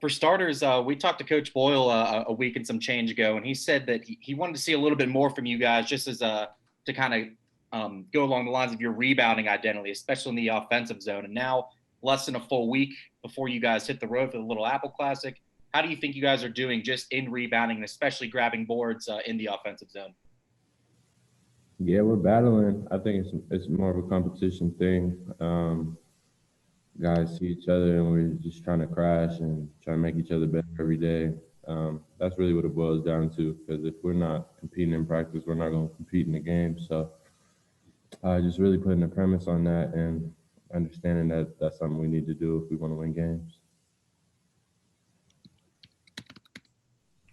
For starters, we talked to Coach Boyle a week and some change ago, and he said that he wanted to see a little bit more from you guys, just as to kind of go along the lines of your rebounding identity, especially in the offensive zone. And now, less than a full week before you guys hit the road for the Little Apple Classic, how do you think you guys are doing just in rebounding and especially grabbing boards in the offensive zone? Yeah, we're battling. I think it's more of a competition thing. Guys see each other and we're just trying to crash and trying to make each other better every day. That's really what it boils down to, because if we're not competing in practice, we're not going to compete in the game. So just really putting a premise on that and understanding that that's something we need to do if we want to win games.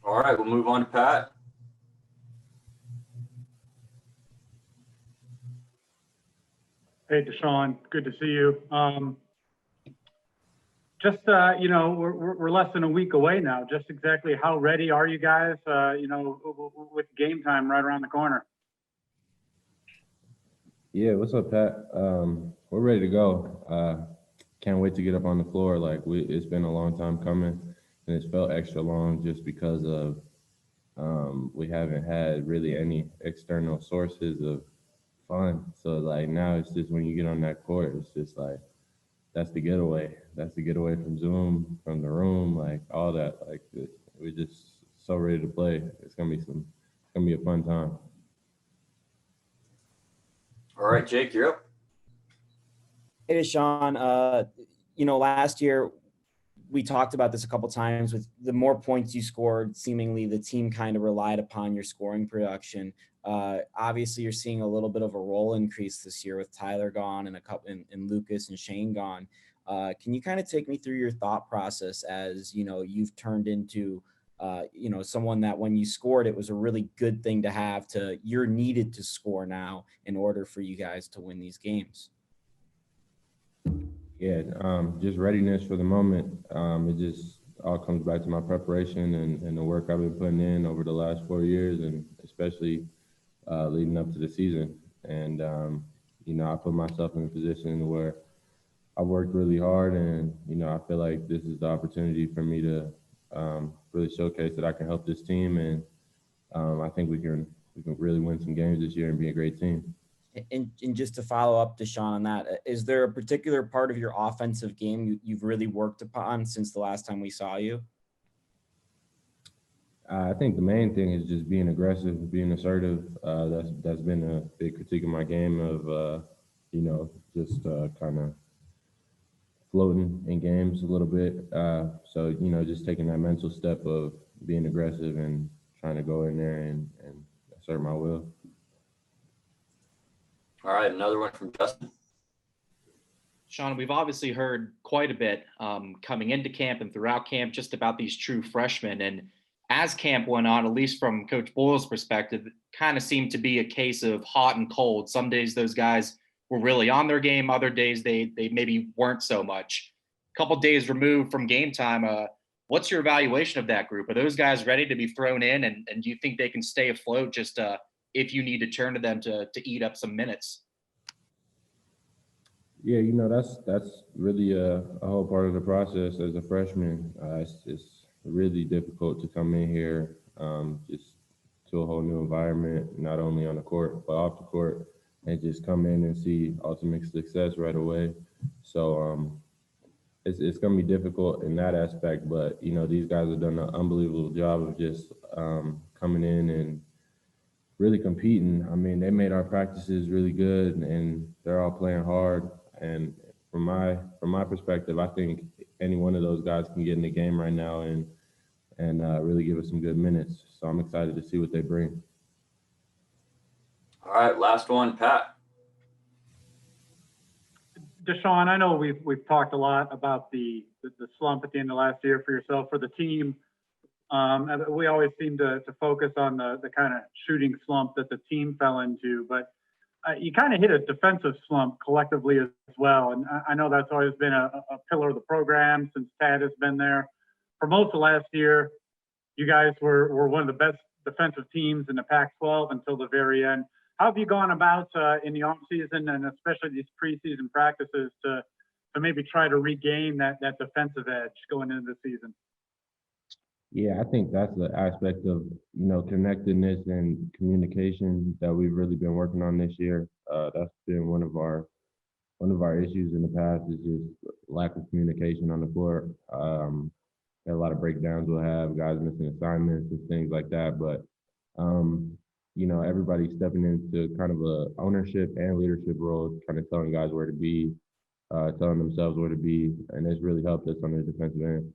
All right, we'll move on to Pat. Hey, D'Shawn, good to see you. We're less than a week away now. Just exactly how ready are you guys, with game time right around the corner? Yeah, what's up, Pat? We're ready to go. Can't wait to get up on the floor. It's been a long time coming, and it's felt extra long just because of we haven't had really any external sources of fun. So now it's just when you get on that court, it's just that's the getaway. That's the getaway from Zoom, from the room, all that. We're just so ready to play. It's gonna be a fun time. All right, Jake, you're up. Hey, D'Shawn. Last year we talked about this a couple times. With the more points you scored, seemingly the team kind of relied upon your scoring production. Obviously, you're seeing a little bit of a role increase this year with Tyler gone and and Lucas and Shane gone. Can you kind of take me through your thought process as you've turned into someone that when you scored, it was a really good thing to have to you're needed to score now in order for you guys to win these games? Yeah, just readiness for the moment. It just all comes back to my preparation and the work I've been putting in over the last 4 years, and especially leading up to the season. And, I put myself in a position where I worked really hard, and, I feel like this is the opportunity for me to really showcase that I can help this team. And I think we can really win some games this year and be a great team. And just to follow up, D'Shawn, on that, is there a particular part of your offensive game you've really worked upon since the last time we saw you? I think the main thing is just being aggressive, being assertive. That's been a big critique of my game of, just kind of floating in games a little bit. So, just taking that mental step of being aggressive and trying to go in there and assert my will. All right, another one from Justin. Sean, we've obviously heard quite a bit coming into camp and throughout camp just about these true freshmen. And as camp went on, at least from Coach Boyle's perspective, it kind of seemed to be a case of hot and cold. Some days those guys were really on their game. Other days they maybe weren't so much. A couple days removed from game time, what's your evaluation of that group? Are those guys ready to be thrown in? And do you think they can stay afloat just if you need to turn to them to eat up some minutes? Yeah, that's really a whole part of the process as a freshman. It's really difficult to come in here just to a whole new environment, not only on the court, but off the court, and just come in and see ultimate success right away. So it's going to be difficult in that aspect, but, these guys have done an unbelievable job of just coming in and really competing. I mean, they made our practices really good, and they're all playing hard. And from my perspective, I think any one of those guys can get in the game right now and really give us some good minutes. So I'm excited to see what they bring. All right, last one, Pat. D'Shawn, I know we've talked a lot about the slump at the end of last year for yourself, for the team. We always seem to focus on the kind of shooting slump that the team fell into, but you kind of hit a defensive slump collectively as well. And I know that's always been a pillar of the program since Tad has been there. For most of last year, you guys were one of the best defensive teams in the Pac-12 until the very end. How have you gone about in the offseason and especially these preseason practices to maybe try to regain that defensive edge going into the season? Yeah, I think that's the aspect of, connectedness and communication that we've really been working on this year. That's been one of our issues in the past is just lack of communication on the court. A lot of breakdowns we'll have, guys missing assignments and things like that. But everybody's stepping into kind of a ownership and leadership role, kind of telling guys where to be, telling themselves where to be, and it's really helped us on the defensive end.